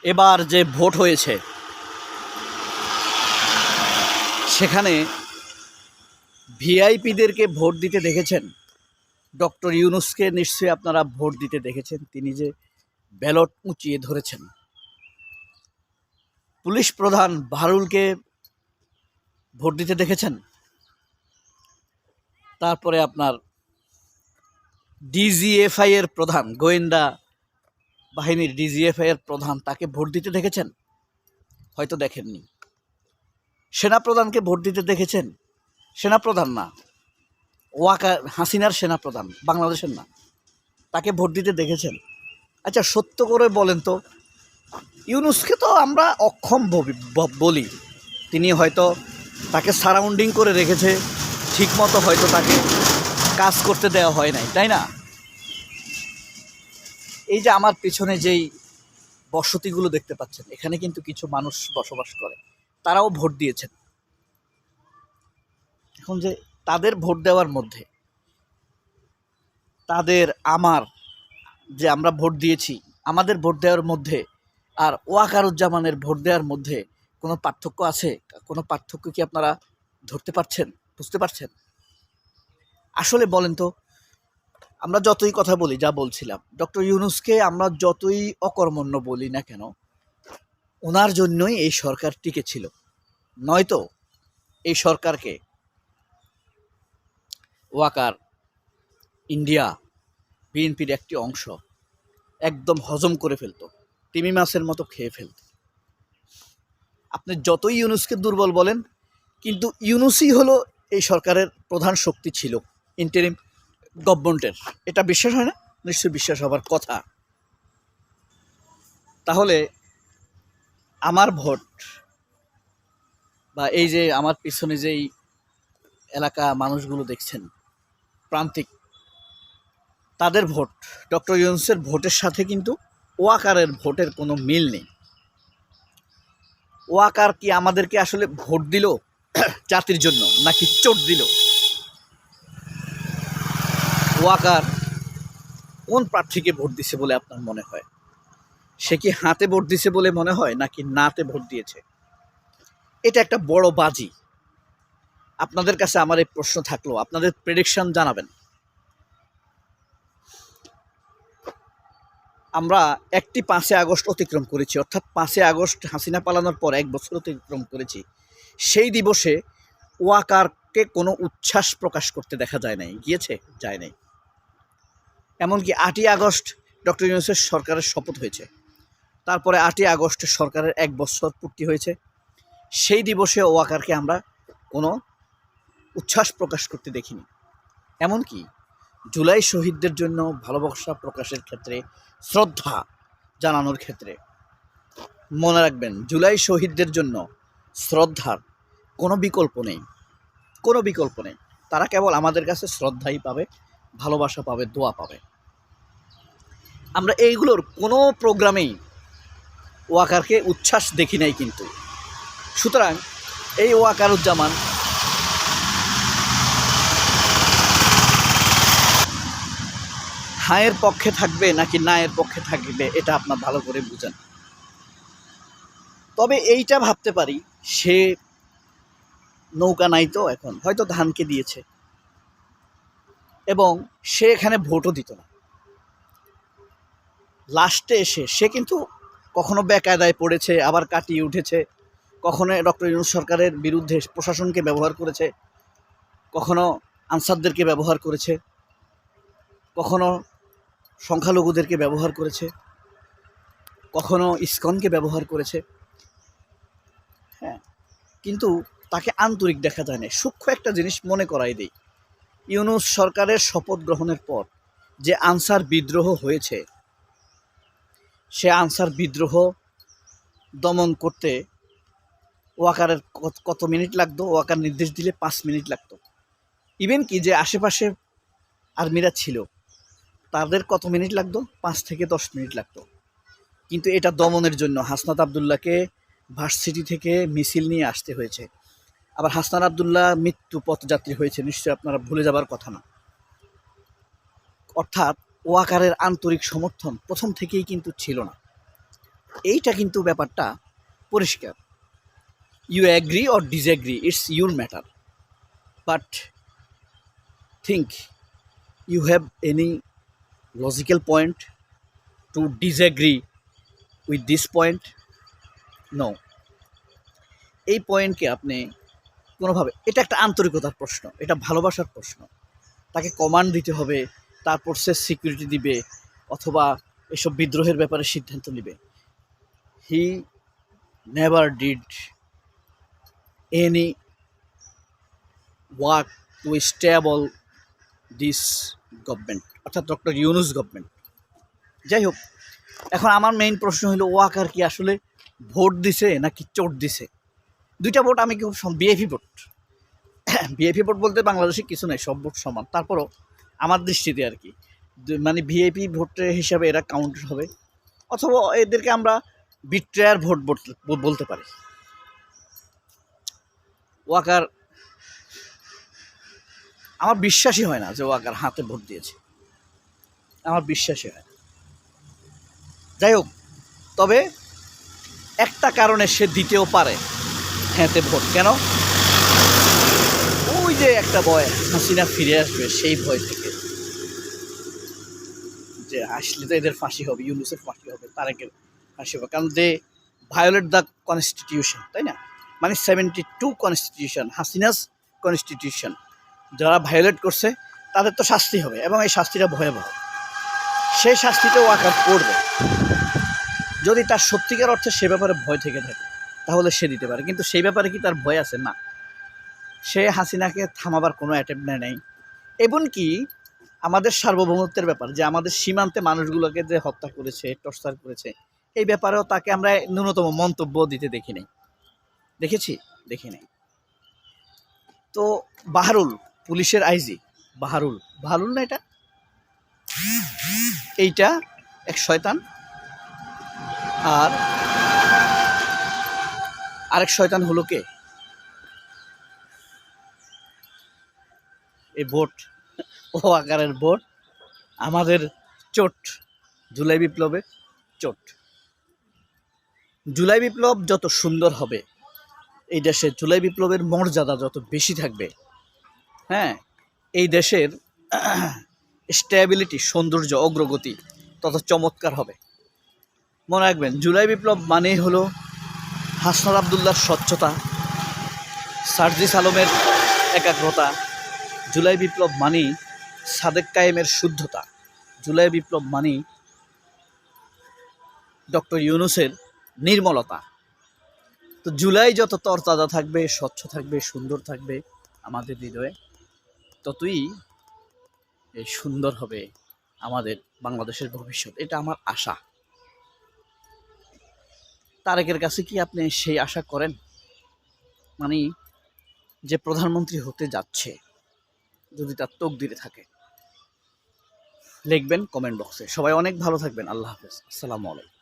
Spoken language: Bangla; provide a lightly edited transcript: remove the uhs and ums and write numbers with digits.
এবার যে ভোট হয়েছে সেখানে ভিআইপিদেরকে ভোট দিতে দেখেছেন। ডক্টর ইউনূসকে নিশ্চয়ই আপনারা ভোট দিতে দেখেছেন। তিনি যে ব্যালট উঁচিয়ে ধরেছেন। পুলিশ প্রধান বাহরুলকে ভোট দিতে দেখেছেন। তারপরে আপনার ডিজিএফআই এর প্রধান, গোয়েন্দা বাহিনীর ডিজিএফআই এর প্রধান, তাকে ভোট দিতে দেখেছেন? হয়তো দেখেননি। সেনাপ্রধানকে ভোট দিতে দেখেছেন? সেনাপ্রধান না, ওয়াকার হাসিনার সেনাপ্রধান, বাংলাদেশের না, তাকে ভোট দিতে দেখেছেন? আচ্ছা সত্য করে বলেন তো, ইউনূসকে তো আমরা অক্ষম বলি। তিনি হয়তো তাকে সারাউন্ডিং করে রেখেছে, ঠিকমতো হয়তো তাকে কাজ করতে দেওয়া হয় নাই, তাই না? এই যে আমার পিছনে যেই বসতিগুলো দেখতে পাচ্ছেন, এখানে কিন্তু কিছু মানুষ বসবাস করে, তারাও ভোট দিয়েছেন। এখন যে তাদের ভোট দেওয়ার মধ্যে, তাদের আমার যে আমরা ভোট দিয়েছি, আমাদের ভোট দেওয়ার মধ্যে আর ওয়াকারুজ্জামানের ভোট দেওয়ার মধ্যে কোনো পার্থক্য আছে? কোনো পার্থক্য কি আপনারা ধরতে পারছেন, বুঝতে পারছেন? আসলে বলেন তো, আমরা যতই কথা বলি, যা বলছিলাম, ডক্টর ইউনূসকে আমরা যতই অকর্মণ্য বলি না কেন, ওনার জন্যই এই সরকার টিকে ছিল। নয়তো এই সরকারকে ওয়াকার, ইন্ডিয়া, বিএনপির একটি অংশ একদম হজম করে ফেলতো, তিমি মাছের মতো খেয়ে ফেলত। আপনি যতই ইউনূসকে দুর্বল বলেন, কিন্তু ইউনূসই হলো এই সরকারের প্রধান শক্তি ছিল, ইন্টারিম গভর্নমেন্টের। এটা বিশ্বাস হয় না? নিশ্চয়ই বিশ্বাস হবার কথা। তাহলে আমার ভোট, বা এই যে আমার পিছনে যেই এলাকা মানুষগুলো দেখছেন, প্রান্তিক, তাদের ভোট ডক্টর ইউনূসের ভোটের সাথে কিন্তু ওয়াকারের ভোটের কোনো মিল নেই। ওয়াকার কি আমাদেরকে আসলে ভোট দিল জাতির জন্য, নাকি চোট দিল? ওয়াকার কোন প্রার্থীকে ভোট দিছে বলে আপনার মনে হয়? সে কি হাতে ভোট দিছে বলে মনে হয়, নাকি নাতে ভোট দিয়েছে? এটা একটা বড় বাজি। আপনাদের কাছে আমার এই প্রশ্ন থাকলো, আপনাদের প্রেডিকশন জানাবেন। আমরা একটি 5 আগস্ট অতিক্রম করেছি, অর্থাৎ 5 আগস্ট হাসিনা পালানোর পর 1 বছর অতিক্রম করেছি। সেই দিবসে ওয়াকারকে কোনো উচ্ছ্বাস প্রকাশ করতে দেখা যায় নাই। গিয়েছে? যায় নাই। এমনকি 8ই আগস্ট ডক্টর ইউনূসের সরকারের শপথ হয়েছে, তারপরে 8ই আগস্ট সরকারের 1 বছর পূর্তি হয়েছে। সেই দিবসে ওয়াকারকে আমরা কোনো উচ্ছ্বাস প্রকাশ করতে দেখিনি। এমনকি জুলাই শহীদদের জন্য ভালোবাসা প্রকাশের ক্ষেত্রে, শ্রদ্ধা জানানোর ক্ষেত্রে, মনে রাখবেন, জুলাই শহীদদের জন্য শ্রদ্ধার কোনো বিকল্প নেই, কোনো বিকল্প নেই। তারা কেবল আমাদের কাছে শ্রদ্ধাই পাবে, ভালোবাসা পাবে, দোয়া পাবে। আমরা এইগুলোর কোনো প্রোগ্রামেই ওয়াকারকে উচ্ছ্বাস দেখি নাই কিন্তু। সুতরাং এই ওয়াকারুজ্জামান হায়ের পক্ষে থাকবে নাকি নায়ের পক্ষে থাকবে, এটা আপনার ভালো করে বুঝেন। তবে এইটা ভাবতে পারি, সে নৌকা নাই তো, এখন হয়তো ধানকে দিয়েছে, এবং সে এখানে ভোটও দিত না। লাস্টে এসে সে কিন্তু কখনো বেকায়দায় পড়েছে, আবার কাটিয়ে উঠেছে, কখনো ডক্টর ইউনূস সরকারের বিরুদ্ধে প্রশাসনকে ব্যবহার করেছে, কখনো আনসারদেরকে ব্যবহার করেছে, কখনো সংখ্যালঘুদেরকে ব্যবহার করেছে, কখনো ইসকনকে ব্যবহার করেছে। হ্যাঁ, কিন্তু তাকে আন্তরিক দেখা যায় না। সূক্ষ্ম একটা জিনিস মনে করাই দেই, ইউনূস সরকারের শপথ গ্রহণের পর যে আনসার বিদ্রোহ হয়েছে, সে আনসার বিদ্রোহ দমন করতে ওয়াকারের কত মিনিট লাগতো? ওয়াকার নির্দেশ দিলে 5 মিনিট লাগতো। ইভেন কি যে আশেপাশে আর্মিরা ছিল, তাদের কত মিনিট লাগতো? 5 থেকে 10 মিনিট লাগতো। কিন্তু এটা দমনের জন্য হাসনাত আবদুল্লাহকে ভার্সিটি থেকে মিছিল নিয়ে আসতে হয়েছে। আবার হাসনাত আবদুল্লাহ মৃত্যু পথযাত্রী হয়েছে, নিশ্চয়ই আপনারা ভুলে যাবার কথা না। অর্থাৎ ওয়াকারের আন্তরিক সমর্থন প্রথম থেকেই কিন্তু ছিল না। এইটা কিন্তু ব্যাপারটা পরিষ্কার। You agree or disagree, it's your matter, but think you have any logical point to disagree with this point? No. এই পয়েন্টকে আপনি কোনোভাবে, এটা একটা আন্তরিকতার প্রশ্ন, এটা ভালোবাসার প্রশ্ন। তাকে কমান্ড দিতে হবে, তারপর সে সিকিউরিটি দিবে অথবা এসব বিদ্রোহের ব্যাপারে সিদ্ধান্ত নেবে। He never did any work to stable this government, অর্থাৎ ডক্টর ইউনূস গভর্নমেন্ট। যাই হোক, এখন আমার মেইন প্রশ্ন হলো ওয়াকার কি আসলে ভোট দিছে নাকি চোট দিছে? দুইটা ভোট আমি খুব বিএপি ভোট বিএপি ভোট বলতে বাংলাদেশে কিছু নেই, সব ভোট সমান। তারপরও আমার দৃষ্টিতে আর কি মানে ভিআইপি ভোটের হিসাবে এরা কাউন্ট হবে, অথবা এদেরকে আমরা বিট্রায়ার ভোট বলতে পারি। ওয়াকার, আমার বিশ্বাসই হয় না যে ওয়াকার হাতে ভোট দিয়েছে, আমার বিশ্বাসই হয় না। যাই হোক, তবে একটা কারণে সে দিতেও পারে হাতে ভোট। কেন? ওই যে একটা ভয়, হাসিনা ফিরে আসবে, সেই ভয় থেকে, যে আসলে তো এদের ফাঁসি হবে, ইউনূসের ফাঁসি হবে, তারেকের ফাঁসি হবে, কারণ দে ভায়োলেট দ্য কনস্টিটিউশন, তাই না? মানে 72 কনস্টিটিউশন, হাসিনাস কনস্টিটিউশন যারা ভায়োলেট করছে তাদের তো শাস্তি হবে, এবং এই শাস্তিটা ভয়াবহ। সেই শাস্তিটা ওয়াকার করবে যদি তার সত্যিকার অর্থে সে ব্যাপারে ভয় থেকে থাকে, তাহলে সে দিতে পারে। কিন্তু সেই ব্যাপারে কি তার ভয় আছে? না। সে হাসিনাকে থামাবার কোনো অ্যাটেম্প নেই। এমনকি আমাদের সার্বভৌমত্বের ব্যাপার, যে আমাদের সীমান্তে মানুষগুলোকে যে হত্যা করেছে, টর্চার করেছে, এই ব্যাপারেও তাকে আমরা ন্যূনতম মন্তব্য দিতে দেখি নাই। দেখেছি? দেখি নাই। তো বাহারুল, পুলিশের আইজি বাহারুল, বাহারুল না এটা, এইটা এক শয়তান। আর আরেক শয়তান হলো কে? এই ভোট, ও আকারের ভোট, আমাদের চোট, জুলাই বিপ্লবের চোট। জুলাই বিপ্লব যত সুন্দর হবে, এই দেশে জুলাই বিপ্লবের মর্যাদা যত বেশি থাকবে, হ্যাঁ, এই দেশের স্ট্যাবিলিটি, সৌন্দর্য, অগ্রগতি তত চমৎকার হবে। মনে রাখবেন, জুলাই বিপ্লব মানেই হলো হাসনাত আবদুল্লাহর স্বচ্ছতা, সার্জিস আলমের একাগ্রতা। জুলাই বিপ্লব মানেই সাদেক কায়েমের শুদ্ধতা। জুলাই বিপ্লব মানেই ডক্টর ইউনূসের নির্মলতা। তো জুলাই যত তরতাজা থাকবে, স্বচ্ছ থাকবে, সুন্দর থাকবে আমাদের হৃদয়ে, ততই এই সুন্দর হবে আমাদের বাংলাদেশের ভবিষ্যৎ। এটা আমার আশা। তারেকের কাছে কি আপনি সেই আশা করেন? মানে যে প্রধানমন্ত্রী হতে যাচ্ছে, যদি তার তকদিরে থাকে? লিখবেন কমেন্ট বক্সে। সবাই অনেক ভালো থাকবেন। আল্লাহ হাফেজ। আসসালামু আলাইকুম।